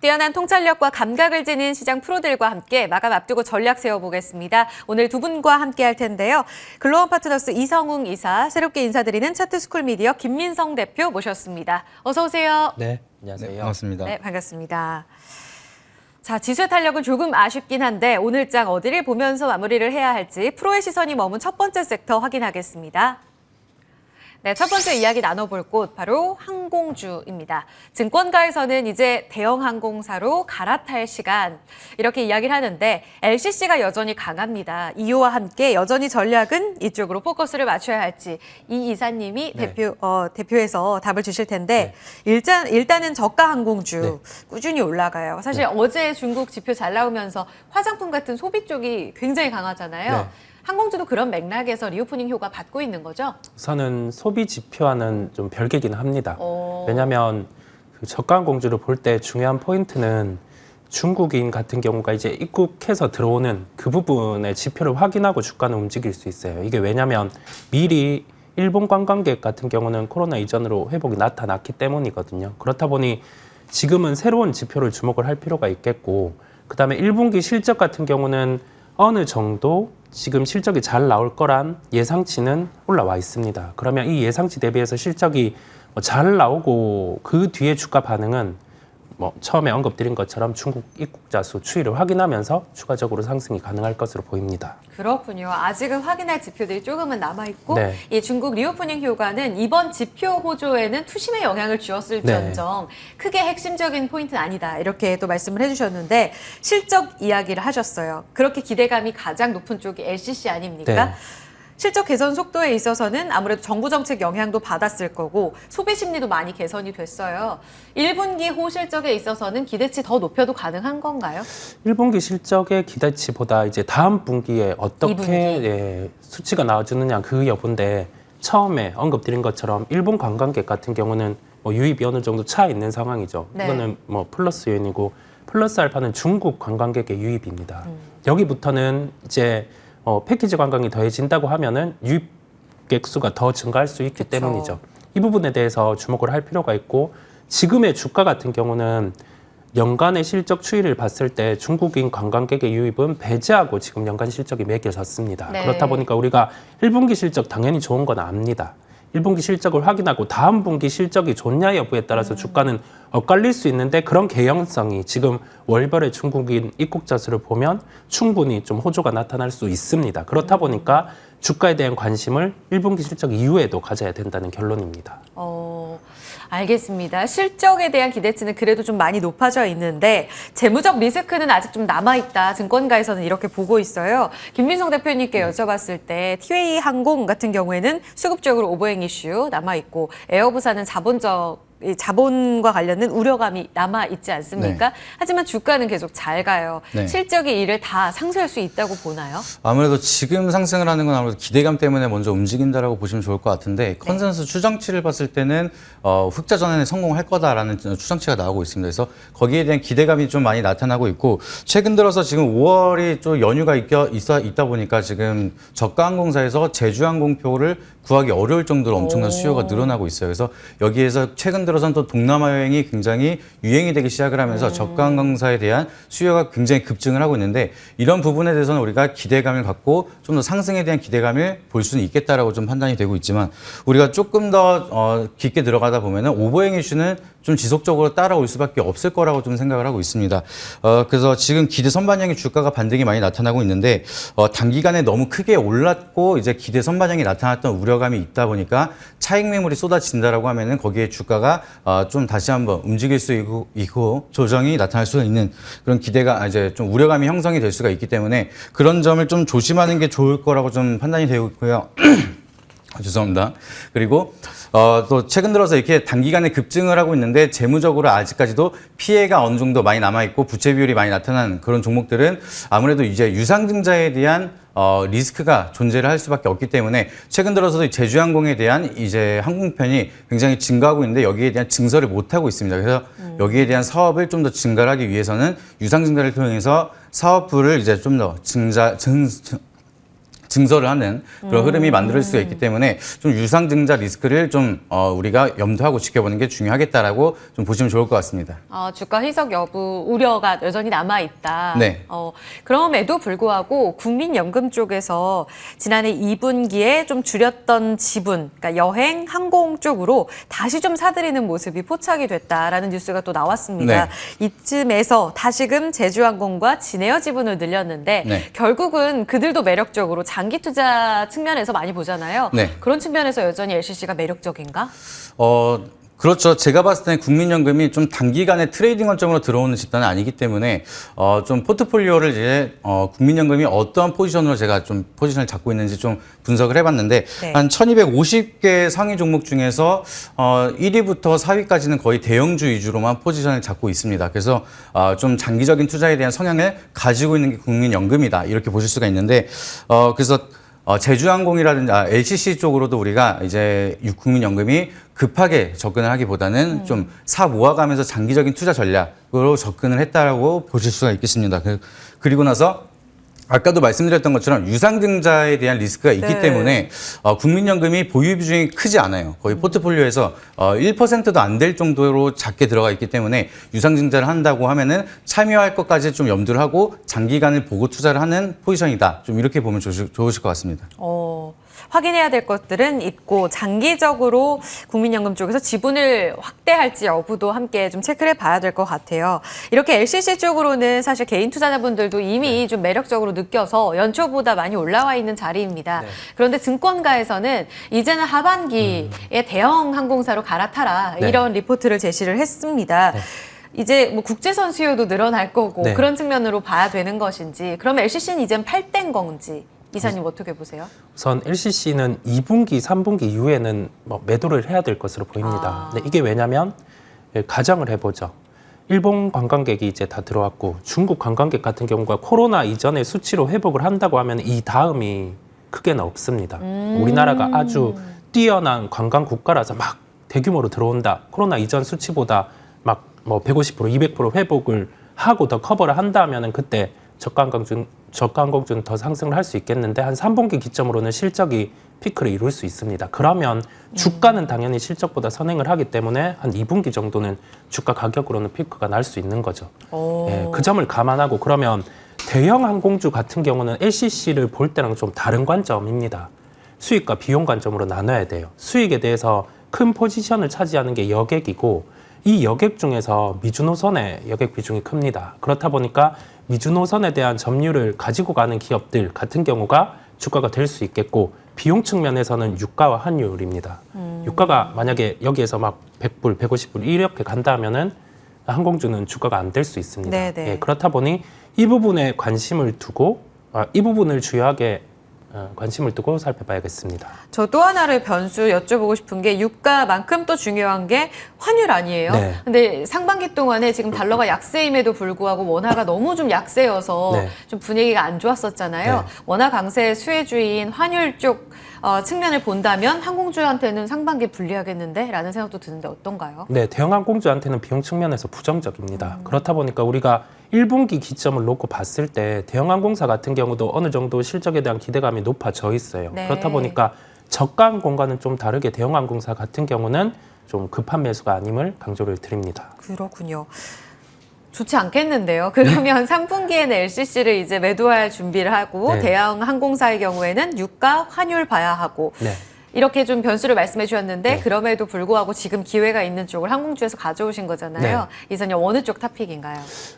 뛰어난 통찰력과 감각을 지닌 시장 프로들과 함께 마감 앞두고 전략 세워보겠습니다. 오늘 두 분과 함께 할 텐데요. 글로원 파트너스 이성웅 이사, 새롭게 인사드리는 차트스쿨 미디어 김민성 대표 모셨습니다. 어서 오세요. 네, 안녕하세요. 네, 반갑습니다. 네, 반갑습니다. 자, 지수의 탄력은 조금 아쉽긴 한데 오늘 장 어디를 보면서 마무리를 해야 할지 프로의 시선이 머문 첫 번째 섹터 확인하겠습니다. 네, 첫 번째 이야기 나눠볼 곳 바로 항공주입니다. 증권가에서는 이제 대형 항공사로 갈아탈 시간 이렇게 이야기를 하는데 LCC가 여전히 강합니다. 이유와 함께 여전히 전략은 이쪽으로 포커스를 맞춰야 할지 이 이사님이 네. 대표에서 답을 주실 텐데 일단은 저가 항공주 꾸준히 올라가요. 사실 어제 중국 지표 잘 나오면서 화장품 같은 소비 쪽이 굉장히 강하잖아요. 네. 항공주도 그런 맥락에서 리오프닝 효과 받고 있는 거죠? 우선은 소비 지표와는 좀 별개긴 합니다. 오. 왜냐하면 그 저가 항공주를 볼 때 중요한 포인트는 중국인 같은 경우가 이제 입국해서 들어오는 그 부분의 지표를 확인하고 주가는 움직일 수 있어요. 이게 왜냐하면 미리 일본 관광객 같은 경우는 코로나 이전으로 회복이 나타났기 때문이거든요. 그렇다 보니 지금은 새로운 지표를 주목을 할 필요가 있겠고, 그다음에 1분기 실적 같은 경우는 어느 정도 지금 실적이 잘 나올 거란 예상치는 올라와 있습니다. 그러면 이 예상치 대비해서 실적이 잘 나오고 그 뒤에 주가 반응은 처음에 언급드린 것처럼 중국 입국자 수 추이를 확인하면서 추가적으로 상승이 가능할 것으로 보입니다. 그렇군요. 아직은 확인할 지표들이 조금은 남아있고 네. 이 중국 리오프닝 효과는 이번 지표 호조에는 투심의 영향을 주었을지언정 크게 핵심적인 포인트는 아니다. 이렇게 또 말씀을 해주셨는데 실적 이야기를 하셨어요. 그렇게 기대감이 가장 높은 쪽이 LCC 아닙니까? 네. 실적 개선 속도에 있어서는 아무래도 정부 정책 영향도 받았을 거고 소비 심리도 많이 개선이 됐어요. 1분기 호 실적에 있어서는 기대치 더 높여도 가능한 건가요? 1분기 실적의 기대치보다 이제 다음 분기에 어떻게 수치가 나와주느냐 그 여부인데, 처음에 언급드린 것처럼 일본 관광객 같은 경우는 유입이 어느 정도 차 있는 상황이죠. 네. 이거는 플러스 요인이고, 플러스 알파는 중국 관광객의 유입입니다. 여기부터는 이제 패키지 관광이 더해진다고 하면은 유입객 수가 더 증가할 수 있기 때문이죠. 이 부분에 대해서 주목을 할 필요가 있고, 지금의 주가 같은 경우는 연간의 실적 추이를 봤을 때 중국인 관광객의 유입은 배제하고 지금 연간 실적이 매겨졌습니다. 네. 그렇다 보니까 우리가 1분기 실적 당연히 좋은 건 압니다. 1분기 실적을 확인하고 다음 분기 실적이 좋냐 여부에 따라서 주가는 엇갈릴 수 있는데, 그런 개연성이 지금 월별의 중국인 입국자 수를 보면 충분히 좀 호조가 나타날 수 있습니다. 그렇다 보니까 주가에 대한 관심을 1분기 실적 이후에도 가져야 된다는 결론입니다. 알겠습니다. 실적에 대한 기대치는 그래도 좀 많이 높아져 있는데 재무적 리스크는 아직 좀 남아있다. 증권가에서는 이렇게 보고 있어요. 김민성 대표님께 여쭤봤을 때 티웨이 항공 같은 경우에는 수급적으로 오버행 이슈 남아있고, 에어부산은 자본과 관련된 우려감이 남아있지 않습니까? 네. 하지만 주가는 계속 잘 가요. 네. 실적이 이를 다 상쇄할 수 있다고 보나요? 아무래도 지금 상승을 하는 건 아무래도 기대감 때문에 먼저 움직인다라고 보시면 좋을 것 같은데, 컨센서스 추정치를 봤을 때는 흑자 전환에 성공할 거다라는 추정치가 나오고 있습니다. 그래서 거기에 대한 기대감이 좀 많이 나타나고 있고, 최근 들어서 지금 5월이 좀 연휴가 있다 보니까 지금 저가 항공사에서 제주 항공표를 구하기 어려울 정도로 엄청난 수요가 늘어나고 있어요. 그래서 여기에서 최근 들어선 또 동남아 여행이 굉장히 유행이 되기 시작을 하면서 저가 항공사에 대한 수요가 굉장히 급증을 하고 있는데, 이런 부분에 대해서는 우리가 기대감을 갖고 좀 더 상승에 대한 기대감을 볼 수는 있겠다라고 좀 판단이 되고 있지만, 우리가 조금 더 깊게 들어가다 보면은 오버행 이슈는 좀 지속적으로 따라올 수밖에 없을 거라고 좀 생각을 하고 있습니다. 그래서 지금 기대 선반영의 주가가 반등이 많이 나타나고 있는데, 단기간에 너무 크게 올랐고 이제 기대 선반영이 나타났던 우려감이 있다 보니까 차익 매물이 쏟아진다라고 하면은 거기에 주가가 좀 다시 한번 움직일 수 있고 조정이 나타날 수 있는 그런 기대가 이제 좀 우려감이 형성이 될 수가 있기 때문에 그런 점을 좀 조심하는 게 좋을 거라고 좀 판단이 되고 있고요. 죄송합니다. 그리고 또 최근 들어서 이렇게 단기간에 급증을 하고 있는데 재무적으로 아직까지도 피해가 어느 정도 많이 남아있고 부채 비율이 많이 나타난 그런 종목들은 아무래도 이제 유상증자에 대한 리스크가 존재를 할 수밖에 없기 때문에 최근 들어서도 제주항공에 대한 이제 항공편이 굉장히 증가하고 있는데 여기에 대한 증설을 못하고 있습니다. 그래서 여기에 대한 사업을 좀 더 증가하기 위해서는 유상증자를 통해서 사업부를 이제 좀 더 증설을 하는 그런 흐름이 만들 수가 있기 때문에 좀 유상증자 리스크를 좀 우리가 염두하고 지켜보는 게 중요하겠다라고 좀 보시면 좋을 것 같습니다. 주가 희석 여부 우려가 여전히 남아 있다. 네. 그럼에도 불구하고 국민연금 쪽에서 지난해 2분기에 좀 줄였던 지분, 그러니까 여행, 항공 쪽으로 다시 좀 사들이는 모습이 포착이 됐다라는 뉴스가 또 나왔습니다. 네. 이쯤에서 다시금 제주항공과 진에어 지분을 늘렸는데 네. 결국은 그들도 매력적으로 장기 투자 측면에서 많이 보잖아요. 네. 그런 측면에서 여전히 LCC가 매력적인가? 그렇죠. 제가 봤을 때는 국민연금이 좀 단기간에 트레이딩 관점으로 들어오는 집단은 아니기 때문에 좀 포트폴리오를 이제 국민연금이 어떠한 포지션으로 제가 좀 포지션을 잡고 있는지 좀 분석을 해봤는데 네. 한 1,250개 상위 종목 중에서 1위부터 4위까지는 거의 대형주 위주로만 포지션을 잡고 있습니다. 그래서 좀 장기적인 투자에 대한 성향을 가지고 있는 게 국민연금이다 이렇게 보실 수가 있는데 그래서 제주항공이라든지 LCC 쪽으로도 우리가 이제 국민연금이 급하게 접근을 하기보다는 좀 사 모아가면서 장기적인 투자 전략으로 접근을 했다라고 보실 수가 있겠습니다. 그리고 나서 아까도 말씀드렸던 것처럼 유상증자에 대한 리스크가 있기 네. 때문에 국민연금이 보유 비중이 크지 않아요. 거의 포트폴리오에서 1%도 안 될 정도로 작게 들어가 있기 때문에 유상증자를 한다고 하면은 참여할 것까지 좀 염두를 하고 장기간을 보고 투자를 하는 포지션이다. 좀 이렇게 보면 좋으실 것 같습니다. 확인해야 될 것들은 있고 장기적으로 국민연금 쪽에서 지분을 확대할지 여부도 함께 좀 체크를 해봐야 될 것 같아요. 이렇게 LCC 쪽으로는 사실 개인 투자자분들도 이미 좀 매력적으로 느껴서 연초보다 많이 올라와 있는 자리입니다. 네. 그런데 증권가에서는 이제는 하반기에 대형 항공사로 갈아타라 네. 이런 리포트를 제시를 했습니다. 네. 이제 뭐 국제선 수요도 늘어날 거고 네. 그런 측면으로 봐야 되는 것인지 그러면 LCC는 이젠 팔땐 건지 이사님 어떻게 보세요? 우선 LCC는 2분기, 3분기 이후에는 뭐 매도를 해야 될 것으로 보입니다. 근데 이게 왜냐면 가정을 해보죠. 일본 관광객이 이제 다 들어왔고 중국 관광객 같은 경우가 코로나 이전의 수치로 회복을 한다고 하면 이 다음이 크게는 없습니다. 우리나라가 아주 뛰어난 관광 국가라서 막 대규모로 들어온다. 코로나 이전 수치보다 막 뭐 150%, 200% 회복을 하고 더 커버를 한다면은 그때 저가항공주는 더 상승을 할 수 있겠는데 한 3분기 기점으로는 실적이 피크를 이룰 수 있습니다. 그러면 주가는 당연히 실적보다 선행을 하기 때문에 한 2분기 정도는 주가 가격으로는 피크가 날 수 있는 거죠. 예, 그 점을 감안하고 그러면 대형 항공주 같은 경우는 LCC를 볼 때랑 좀 다른 관점입니다. 수익과 비용 관점으로 나눠야 돼요. 수익에 대해서 큰 포지션을 차지하는 게 여객이고 이 여객 중에서 미주노선의 여객 비중이 큽니다. 그렇다 보니까 미주노선에 대한 점유율을 가지고 가는 기업들 같은 경우가 주가가 될 수 있겠고 비용 측면에서는 유가와 환율입니다. 유가가 만약에 여기에서 막 100불, 150불 이렇게 간다 하면은 항공주는 주가가 안 될 수 있습니다. 예, 그렇다 보니 이 부분에 관심을 두고 이 부분을 주요하게 관심을 두고 살펴봐야겠습니다. 저 또 하나를 변수 여쭤보고 싶은 게 유가만큼 또 중요한 게 환율 아니에요? 네. 근데 상반기 동안에 지금 달러가 약세임에도 불구하고 원화가 너무 좀 약세여서 네. 좀 분위기가 안 좋았었잖아요. 네. 원화 강세의 수혜주인 환율 쪽 측면을 본다면 항공주한테는 상반기 불리하겠는데? 라는 생각도 드는데 어떤가요? 네, 대형 항공주한테는 비용 측면에서 부정적입니다. 그렇다 보니까 우리가 1분기 기점을 놓고 봤을 때 대형 항공사 같은 경우도 어느 정도 실적에 대한 기대감이 높아져 있어요. 네. 그렇다 보니까 저가 항공과는 좀 다르게 대형 항공사 같은 경우는 좀 급한 매수가 아님을 강조를 드립니다. 그렇군요. 좋지 않겠는데요. 그러면 3분기에는 LCC를 이제 매도할 준비를 하고 네. 대형 항공사의 경우에는 유가, 환율 봐야 하고 네. 이렇게 좀 변수를 말씀해 주셨는데 네. 그럼에도 불구하고 지금 기회가 있는 쪽을 항공주에서 가져오신 거잖아요. 이사님 어느 쪽 토픽인가요?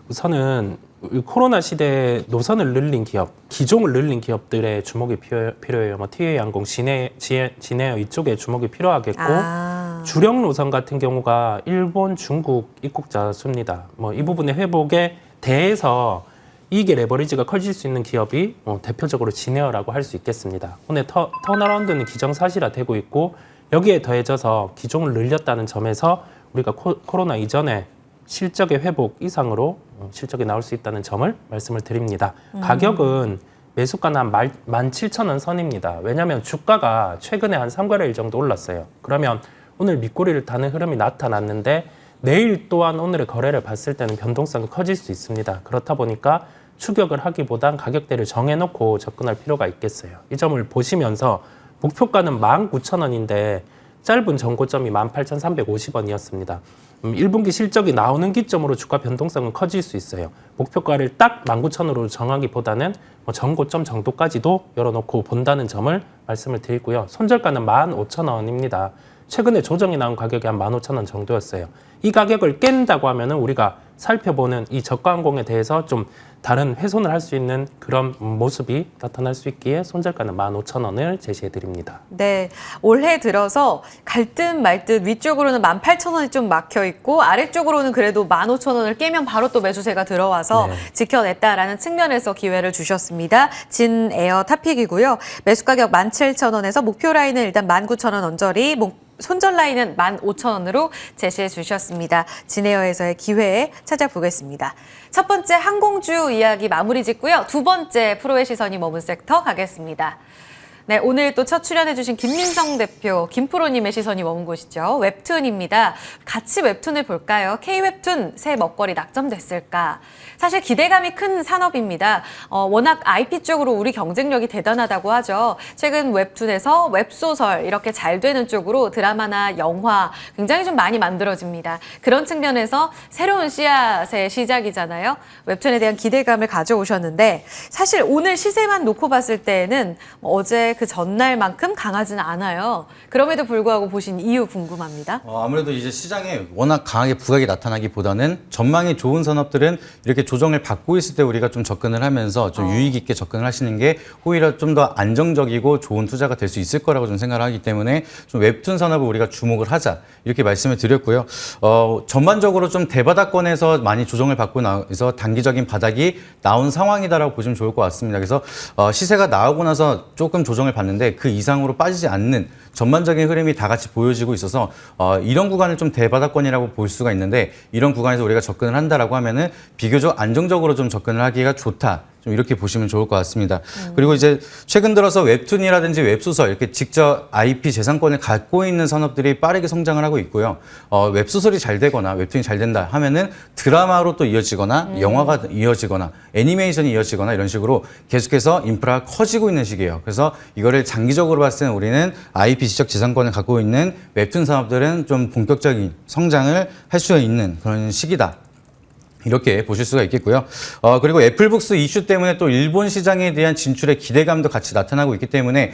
우선은 이 코로나 시대에 노선을 늘린 기업, 기종을 늘린 기업들의 주목이 필요해요. 뭐 TA항공, 진에어 이쪽에 주목이 필요하겠고 주력 노선 같은 경우가 일본, 중국 입국자 수입니다. 뭐 이 부분의 회복에 대해서 이익의 레버리지가 커질 수 있는 기업이 대표적으로 진에어라고 할 수 있겠습니다. 오늘 턴어라운드는 기정사실화되고 있고 여기에 더해져서 기종을 늘렸다는 점에서 우리가 코로나 이전에 실적의 회복 이상으로 실적이 나올 수 있다는 점을 말씀을 드립니다. 가격은 매수가는 한 17,000원 선입니다. 왜냐하면 주가가 최근에 한 3거래일 정도 올랐어요. 그러면 오늘 밑꼬리를 타는 흐름이 나타났는데 내일 또한 오늘의 거래를 봤을 때는 변동성이 커질 수 있습니다. 그렇다 보니까 추격을 하기보단 가격대를 정해놓고 접근할 필요가 있겠어요. 이 점을 보시면서 목표가는 19,000원인데 짧은 전고점이 18,350원이었습니다. 1분기 실적이 나오는 기점으로 주가 변동성은 커질 수 있어요. 목표가를 딱 19,000원으로 정하기보다는 전고점 정도까지도 열어놓고 본다는 점을 말씀을 드리고요. 손절가는 15,000원입니다. 최근에 조정이 나온 가격이 한 15,000원 정도였어요. 이 가격을 깬다고 하면은 우리가 살펴보는 이 저가항공에 대해서 좀 다른 훼손을 할 수 있는 그런 모습이 나타날 수 있기에 손절가는 15,000원을 제시해 드립니다. 네, 올해 들어서 갈 듯 말 듯 위쪽으로는 18,000원이 좀 막혀 있고 아래쪽으로는 그래도 15,000원을 깨면 바로 또 매수세가 들어와서 네. 지켜냈다라는 측면에서 기회를 주셨습니다. 진 에어 탑픽이고요. 매수 가격 17,000원에서 목표 라인은 일단 19,000원 언저리, 손절 라인은 15,000원으로 제시해 주셨습니다. 진에어에서의 기회에 찾아보겠습니다. 첫 번째 항공주 이야기 마무리 짓고요. 두 번째 프로의 시선이 머문 섹터 가겠습니다. 네, 오늘 또 첫 출연해주신 김민성 대표, 김프로님의 시선이 머문 곳이죠. 웹툰입니다. 같이 웹툰을 볼까요? K-웹툰 새 먹거리 낙점됐을까? 사실 기대감이 큰 산업입니다. 워낙 IP 쪽으로 우리 경쟁력이 대단하다고 하죠. 최근 웹툰에서 웹소설 이렇게 잘 되는 쪽으로 드라마나 영화 굉장히 좀 많이 만들어집니다. 그런 측면에서 새로운 씨앗의 시작이잖아요. 웹툰에 대한 기대감을 가져오셨는데 사실 오늘 시세만 놓고 봤을 때는 어제 그 전날만큼 강하지는 않아요. 그럼에도 불구하고 보신 이유 궁금합니다. 아무래도 이제 시장에 워낙 강하게 부각이 나타나기보다는 전망이 좋은 산업들은 이렇게 조정을 받고 있을 때 우리가 좀 접근을 하면서 좀 유익 있게 접근을 하시는 게 오히려 좀 더 안정적이고 좋은 투자가 될 수 있을 거라고 좀 생각을 하기 때문에 좀 웹툰 산업을 우리가 주목을 하자 이렇게 말씀을 드렸고요. 전반적으로 좀 대바닥권에서 많이 조정을 받고 나서 단기적인 바닥이 나온 상황이다라고 보시면 좋을 것 같습니다. 그래서 시세가 나오고 나서 조금 조정을 받는데 그 이상으로 빠지지 않는 전반적인 흐름이 다 같이 보여지고 있어서 이런 구간을 좀 대바닥권이라고 볼 수가 있는데 이런 구간에서 우리가 접근을 한다라고 하면은 비교적 안정적으로 좀 접근을 하기가 좋다. 좀 이렇게 보시면 좋을 것 같습니다. 그리고 이제 최근 들어서 웹툰이라든지 웹소설 이렇게 직접 IP 재산권을 갖고 있는 산업들이 빠르게 성장을 하고 있고요. 웹소설이 잘 되거나 웹툰이 잘 된다 하면은 드라마로 또 이어지거나 영화가 이어지거나 애니메이션이 이어지거나 이런 식으로 계속해서 인프라가 커지고 있는 시기예요. 그래서 이거를 장기적으로 봤을 때는 우리는 IP 지적 재산권을 갖고 있는 웹툰 산업들은 좀 본격적인 성장을 할 수 있는 그런 시기다. 이렇게 보실 수가 있겠고요. 그리고 애플북스 이슈 때문에 또 일본 시장에 대한 진출의 기대감도 같이 나타나고 있기 때문에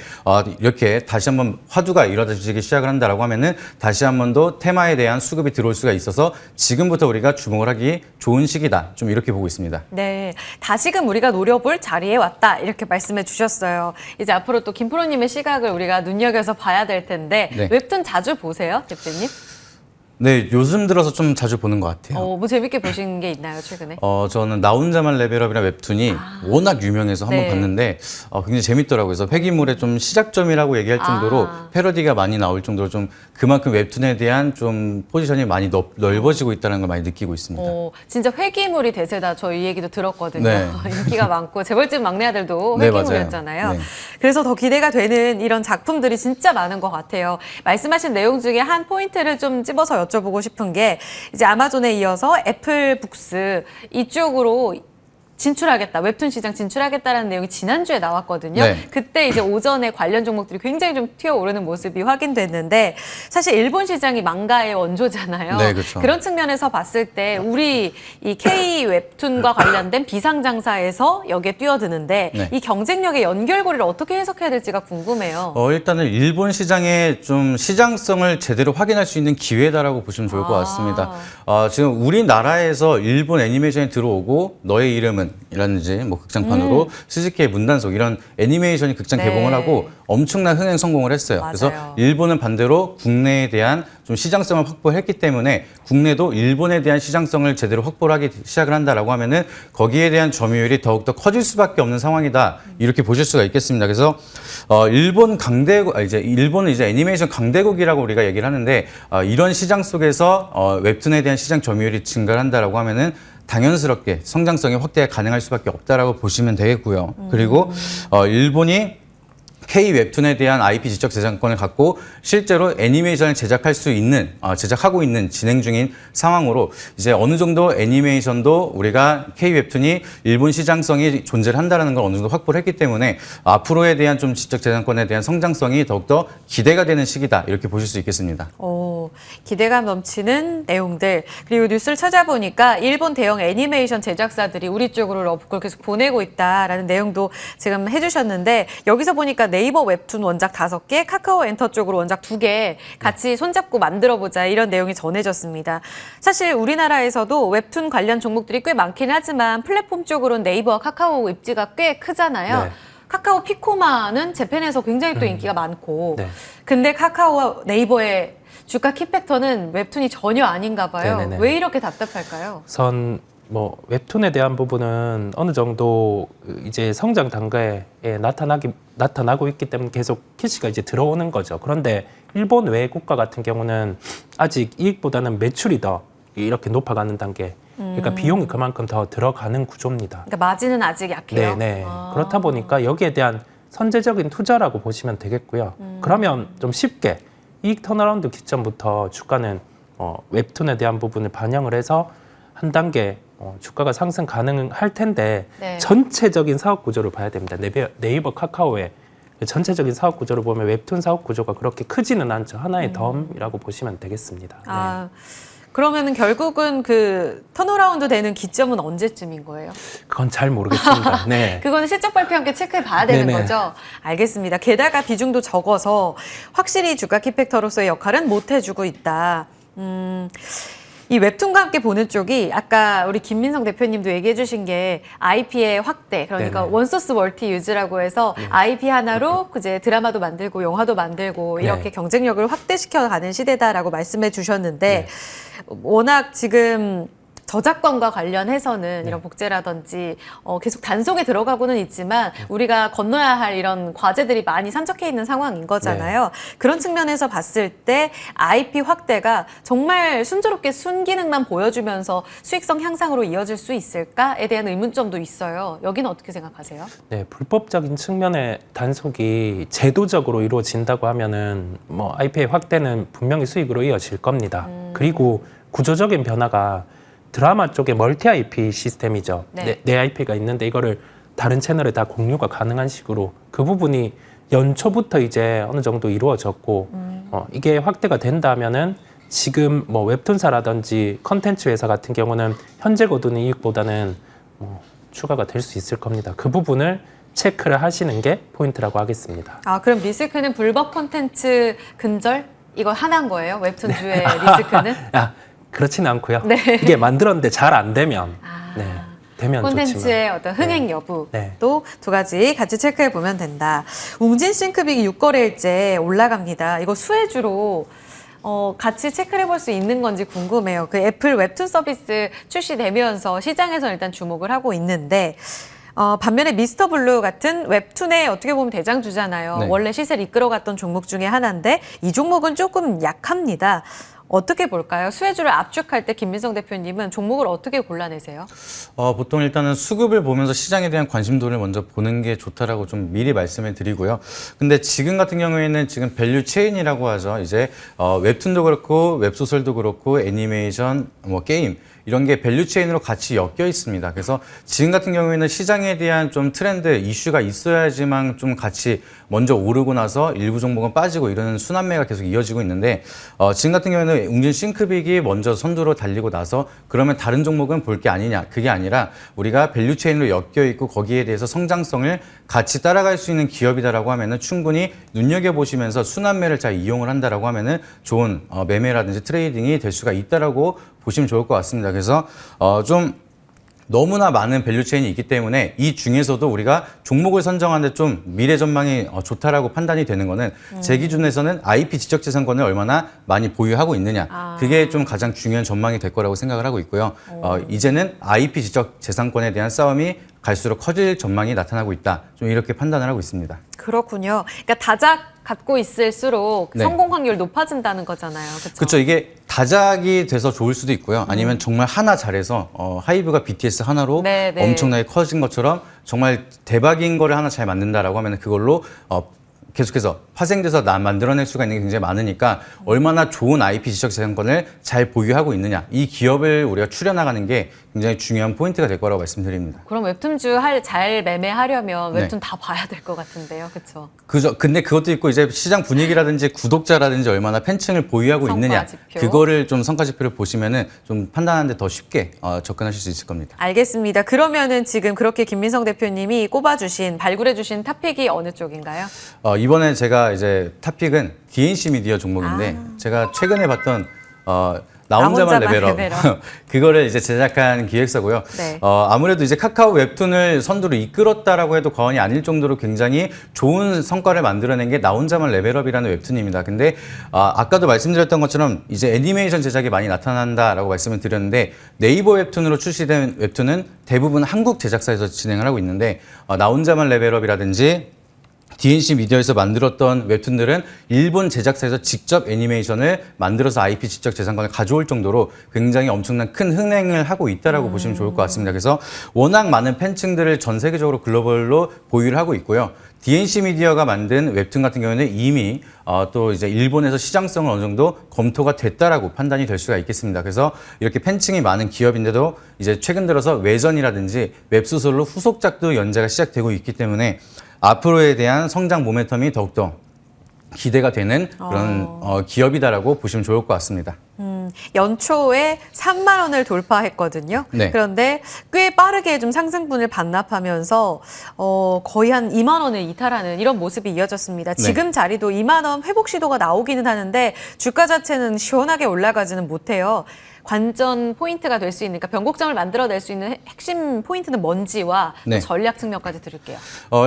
이렇게 다시 한번 화두가 일어나기 시작을 한다라고 하면은 다시 한 번 더 테마에 대한 수급이 들어올 수가 있어서 지금부터 우리가 주목을 하기 좋은 시기다. 좀 이렇게 보고 있습니다. 네, 다시금 우리가 노려볼 자리에 왔다 이렇게 말씀해 주셨어요. 이제 앞으로 또 김프로님의 시각을 우리가 눈여겨서 봐야 될 텐데 네. 웹툰 자주 보세요, 대표님? 네, 요즘 들어서 좀 자주 보는 것 같아요. 뭐 재밌게 보신 게 있나요, 최근에? 저는 나 혼자만 레벨업이라는 웹툰이 워낙 유명해서 한번 네. 봤는데 굉장히 재밌더라고요. 그래서 회기물의 좀 시작점이라고 얘기할 정도로 패러디가 많이 나올 정도로 좀 그만큼 웹툰에 대한 좀 포지션이 많이 넓어지고 있다는 걸 많이 느끼고 있습니다. 진짜 회기물이 대세다. 저 이 얘기도 들었거든요. 네. 인기가 많고 재벌집 막내 아들도 네, 회기물이었잖아요. 맞아요. 네. 그래서 더 기대가 되는 이런 작품들이 진짜 많은 것 같아요. 말씀하신 내용 중에 한 포인트를 좀 집어서 여쭤보고 싶은 게 이제 아마존에 이어서 애플북스 이쪽으로 진출하겠다, 웹툰 시장 진출하겠다라는 내용이 지난주에 나왔거든요. 네. 그때 이제 오전에 관련 종목들이 굉장히 좀 튀어오르는 모습이 확인됐는데 사실 일본 시장이 망가의 원조잖아요. 네, 그렇죠. 그런 측면에서 봤을 때 우리 이 K 웹툰과 관련된 비상장사에서 여기에 뛰어드는데 네. 이 경쟁력의 연결고리를 어떻게 해석해야 될지가 궁금해요. 일단은 일본 시장의 좀 시장성을 제대로 확인할 수 있는 기회다라고 보시면 좋을 것 같습니다. 지금 우리나라에서 일본 애니메이션이 들어오고 너의 이름은 이라든지 뭐 극장판으로 스즈키의 문단속 이런 애니메이션이 극장 네. 개봉을 하고 엄청난 흥행 성공을 했어요. 맞아요. 그래서 일본은 반대로 국내에 대한 좀 시장성을 확보했기 때문에 국내도 일본에 대한 시장성을 제대로 확보를 하기 시작을 한다라고 하면은 거기에 대한 점유율이 더욱더 커질 수밖에 없는 상황이다. 이렇게 보실 수가 있겠습니다. 그래서 일본은 이제 애니메이션 강대국이라고 우리가 얘기를 하는데 이런 시장 속에서 웹툰에 대한 시장 점유율이 증가를 한다라고 하면은 당연스럽게 성장성이 확대가 가능할 수밖에 없다라고 보시면 되겠고요. 그리고 일본이 K 웹툰에 대한 IP 지적 재산권을 갖고 실제로 애니메이션을 제작할 수 있는 제작하고 있는 진행 중인 상황으로 이제 어느 정도 애니메이션도 우리가 K 웹툰이 일본 시장성이 존재를 한다는 걸 어느 정도 확보를 했기 때문에 앞으로에 대한 좀 지적 재산권에 대한 성장성이 더욱더 기대가 되는 시기다 이렇게 보실 수 있겠습니다. 오, 기대감 넘치는 내용들. 그리고 뉴스를 찾아보니까 일본 대형 애니메이션 제작사들이 우리 쪽으로 러브콜 계속 보내고 있다라는 내용도 지금 해주셨는데 여기서 보니까 네이버 웹툰 원작 5개, 카카오 엔터 쪽으로 원작 2개 같이 손잡고 만들어보자 이런 내용이 전해졌습니다. 사실 우리나라에서도 웹툰 관련 종목들이 꽤 많긴 하지만 플랫폼 쪽으로는 네이버와 카카오 입지가 꽤 크잖아요. 네. 카카오 피코마는 재팬에서 굉장히 또 인기가 많고 네. 근데 카카오와 네이버의 주가 키팩터는 웹툰이 전혀 아닌가 봐요. 네네네. 왜 이렇게 답답할까요? 우선 뭐 웹툰에 대한 부분은 어느 정도 이제 성장 단계에 나타나고 있기 때문에 계속 캐시가 이제 들어오는 거죠. 그런데 일본 외 국가 같은 경우는 아직 이익보다는 매출이 더 이렇게 높아가는 단계. 그러니까 비용이 그만큼 더 들어가는 구조입니다. 그러니까 마진은 아직 약해요. 네네. 그렇다 보니까 여기에 대한 선제적인 투자라고 보시면 되겠고요. 그러면 좀 쉽게 이익 턴어라운드 기점부터 주가는 웹툰에 대한 부분을 반영을 해서 한 단계 주가가 상승 가능할 텐데 네. 전체적인 사업 구조를 봐야 됩니다. 네이버 카카오의 전체적인 사업 구조를 보면 웹툰 사업 구조가 그렇게 크지는 않죠. 하나의 덤이라고 보시면 되겠습니다. 네. 아, 그러면은 결국은 그 턴어라운드 되는 기점은 언제쯤인 거예요? 그건 잘 모르겠습니다. 네. 그거는 실적 발표 함께 체크해 봐야 되는 네네. 거죠? 알겠습니다. 게다가 비중도 적어서 확실히 주가 키팩터로서의 역할은 못 해주고 있다. 이 웹툰과 함께 보는 쪽이 아까 우리 김민성 대표님도 얘기해 주신 게 IP의 확대, 그러니까 네네. 원소스 멀티 유즈라고 해서 IP 하나로 이제 드라마도 만들고 영화도 만들고 이렇게 네. 경쟁력을 확대시켜가는 시대다라고 말씀해 주셨는데 네. 워낙 지금 저작권과 관련해서는 네. 이런 복제라든지 계속 단속에 들어가고는 있지만 우리가 건너야 할 이런 과제들이 많이 산적해 있는 상황인 거잖아요. 그런 측면에서 봤을 때 IP 확대가 정말 순조롭게 순기능만 보여주면서 수익성 향상으로 이어질 수 있을까에 대한 의문점도 있어요. 여기는 어떻게 생각하세요? 네, 불법적인 측면의 단속이 제도적으로 이루어진다고 하면은 뭐 IP의 확대는 분명히 수익으로 이어질 겁니다. 그리고 구조적인 변화가 드라마 쪽에 멀티 IP 시스템이죠. 네. 내 IP가 있는데 이거를 다른 채널에 다 공유가 가능한 식으로 그 부분이 연초부터 이제 어느 정도 이루어졌고 이게 확대가 된다면은 지금 뭐 웹툰사라든지 컨텐츠 회사 같은 경우는 현재 거두는 이익보다는 추가가 될 수 있을 겁니다. 그 부분을 체크를 하시는 게 포인트라고 하겠습니다. 아, 그럼 리스크는 불법 콘텐츠 근절? 이거 하나인 거예요? 웹툰주의 리스크는? 그렇지는 않고요. 네. 이게 만들었는데 잘 안 되면 네, 되면 콘텐츠의 좋지만 어떤 흥행 네. 여부 네. 또 두 가지 같이 체크해 보면 된다. 웅진 싱크빅이 6거래일째 올라갑니다. 이거 수혜주로 같이 체크해 볼 수 있는 건지 궁금해요. 그 애플 웹툰 서비스 출시되면서 시장에서 일단 주목을 하고 있는데 반면에 미스터 블루 같은 웹툰의 어떻게 보면 대장주잖아요. 네. 원래 시세를 이끌어갔던 종목 중에 하나인데 이 종목은 조금 약합니다. 어떻게 볼까요? 수혜주를 압축할 때 김민성 대표님은 종목을 어떻게 골라내세요? 보통 일단은 수급을 보면서 시장에 대한 관심도를 먼저 보는 게 좋다라고 좀 미리 말씀을 드리고요. 근데 지금 같은 경우에는 지금 밸류 체인이라고 하죠. 이제 웹툰도 그렇고 웹소설도 그렇고 애니메이션, 뭐 게임 이런 게 밸류 체인으로 같이 엮여 있습니다. 그래서 지금 같은 경우에는 시장에 대한 좀 트렌드, 이슈가 있어야지만 좀 같이 먼저 오르고 나서 일부 종목은 빠지고 이런 순환매가 계속 이어지고 있는데 지금 같은 경우에는 웅진 싱크빅이 먼저 선두로 달리고 나서 그러면 다른 종목은 볼 게 아니냐. 그게 아니라 우리가 밸류 체인으로 엮여 있고 거기에 대해서 성장성을 같이 따라갈 수 있는 기업이다라고 하면은 충분히 눈여겨보시면서 순환매를 잘 이용을 한다라고 하면은 좋은 매매라든지 트레이딩이 될 수가 있다라고 보시면 좋을 것 같습니다. 그래서 좀 너무나 많은 밸류 체인이 있기 때문에 이 중에서도 우리가 종목을 선정하는데 좀 미래 전망이 좋다라고 판단이 되는 거는 제 기준에서는 IP 지적재산권을 얼마나 많이 보유하고 있느냐. 그게 좀 가장 중요한 전망이 될 거라고 생각을 하고 있고요. 이제는 IP 지적재산권에 대한 싸움이 갈수록 커질 전망이 나타나고 있다. 좀 이렇게 판단을 하고 있습니다. 그렇군요. 그러니까 다작 갖고 있을수록 네. 성공 확률 높아진다는 거잖아요. 그렇죠? 그렇죠. 이게 다작이 돼서 좋을 수도 있고요. 아니면 정말 하나 잘해서 하이브가 BTS 하나로 네, 네. 엄청나게 커진 것처럼 정말 대박인 거를 하나 잘 만든다라고 하면 그걸로 계속해서 파생돼서 만들어낼 수가 있는 게 굉장히 많으니까 얼마나 좋은 IP 지적재산권을 잘 보유하고 있느냐, 이 기업을 우리가 추려나가는 게 굉장히 중요한 포인트가 될 거라고 말씀드립니다. 그럼 웹툰주 잘 매매하려면 웹툰 다 봐야 될 것 같은데요, 그렇죠? 그죠. 근데 그것도 있고 이제 시장 분위기라든지 구독자라든지 얼마나 팬층을 보유하고 있느냐, 성과지표. 그거를 좀 성과지표를 보시면은 좀 판단하는데 더 쉽게 접근하실 수 있을 겁니다. 알겠습니다. 그러면은 지금 그렇게 김민성 대표님이 꼽아주신, 발굴해주신 탑픽이 어느 쪽인가요? 이번에 제가 이제 탑픽은 DNC 미디어 종목인데 제가 최근에 봤던 나 혼자만 레벨업 그거를 이제 제작한 기획사고요. 네. 아무래도 이제 카카오 웹툰을 선두로 이끌었다라고 해도 과언이 아닐 정도로 굉장히 좋은 성과를 만들어낸 게 나 혼자만 레벨업이라는 웹툰입니다. 근데 아까도 말씀드렸던 것처럼 이제 애니메이션 제작이 많이 나타난다라고 말씀을 드렸는데 네이버 웹툰으로 출시된 웹툰은 대부분 한국 제작사에서 진행을 하고 있는데 나 혼자만 레벨업이라든지 DNC 미디어에서 만들었던 웹툰들은 일본 제작사에서 직접 애니메이션을 만들어서 IP 지적 재산권을 가져올 정도로 굉장히 엄청난 큰 흥행을 하고 있다라고 보시면 좋을 것 같습니다. 그래서 워낙 많은 팬층들을 전 세계적으로 글로벌로 보유를 하고 있고요. DNC 미디어가 만든 웹툰 같은 경우는 이미 또 이제 일본에서 시장성을 어느 정도 검토가 됐다라고 판단이 될 수가 있겠습니다. 그래서 이렇게 팬층이 많은 기업인데도 이제 최근 들어서 외전이라든지 웹소설로 후속작도 연재가 시작되고 있기 때문에 앞으로에 대한 성장 모멘텀이 더욱더 기대가 되는 그런 기업이다라고 보시면 좋을 것 같습니다. 연초에 3만 원을 돌파했거든요. 네. 그런데 꽤 빠르게 좀 상승분을 반납하면서 거의 한 2만 원을 이탈하는 이런 모습이 이어졌습니다. 지금 자리도 2만 원 회복 시도가 나오기는 하는데 주가 자체는 시원하게 올라가지는 못해요. 관전 포인트가 될 수 있는, 그러니까 변곡점을 만들어낼 수 있는 핵심 포인트는 뭔지와 또 전략 측면까지 들을게요.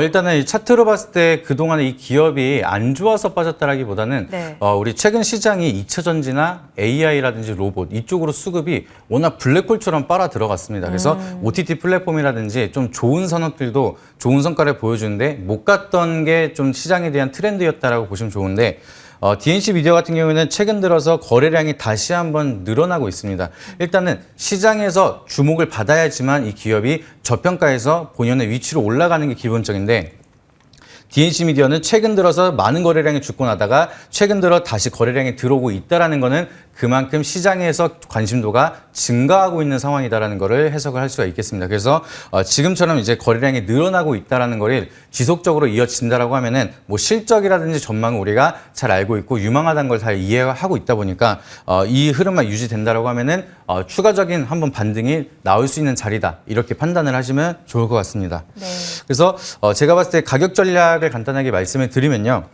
일단은 이 차트로 봤을 때 그동안에 이 기업이 안 좋아서 빠졌다라기보다는 우리 최근 시장이 2차 전지나 AI라든지 로봇 이쪽으로 수급이 워낙 블랙홀처럼 빨아 들어갔습니다. 그래서 OTT 플랫폼이라든지 좀 좋은 산업들도 좋은 성과를 보여주는데 못 갔던 게 좀 시장에 대한 트렌드였다라고 보시면 좋은데 DNC 미디어 같은 경우에는 최근 들어서 거래량이 다시 한번 늘어나고 있습니다. 일단은 시장에서 주목을 받아야지만 이 기업이 저평가에서 본연의 위치로 올라가는 게 기본적인데 DNC 미디어는 최근 들어서 많은 거래량이 죽고 나다가 최근 들어 다시 거래량이 들어오고 있다는 거는 그만큼 시장에서 관심도가 증가하고 있는 상황이다라는 거를 해석을 할 수가 있겠습니다. 그래서 지금처럼 이제 거래량이 늘어나고 있다는 거를 지속적으로 이어진다라고 하면은 뭐 실적이라든지 전망을 우리가 잘 알고 있고 유망하다는 걸 잘 이해하고 있다 보니까 이 흐름만 유지된다라고 하면은 추가적인 한번 반등이 나올 수 있는 자리다 이렇게 판단을 하시면 좋을 것 같습니다. 네. 그래서 제가 봤을 때 가격 전략을 간단하게 말씀을 드리면요.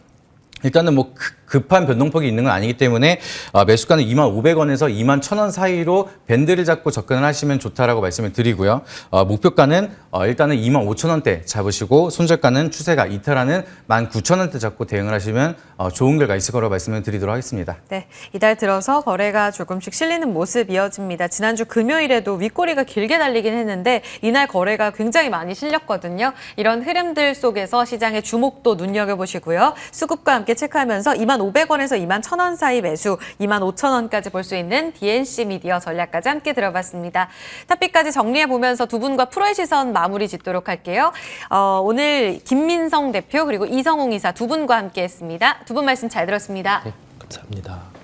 일단은 뭐 급한 변동폭이 있는 건 아니기 때문에 매수가는 25,500원에서 21,000원 사이로 밴드를 잡고 접근을 하시면 좋다라고 말씀을 드리고요. 목표가는 일단은 25,000원대 잡으시고 손절가는 추세가 이탈하는 19,000원대 잡고 대응을 하시면 좋은 결과 있을 거라고 말씀을 드리도록 하겠습니다. 네, 이달 들어서 거래가 조금씩 실리는 모습 이어집니다. 지난주 금요일에도 윗꼬리가 길게 달리긴 했는데 이날 거래가 굉장히 많이 실렸거든요. 이런 흐름들 속에서 시장의 주목도 눈여겨보시고요. 수급과 함께 체크하면서 25,000원에서 21,000원 사이 매수, 25,000원까지 볼 수 있는 DNC 미디어 전략까지 함께 들어봤습니다. 탑픽까지 정리해보면서 두 분과 프로의 시선 마무리 짓도록 할게요. 오늘 김민성 대표 그리고 이성웅 이사 두 분과 함께했습니다. 두 분 말씀 잘 들었습니다. 네, 감사합니다.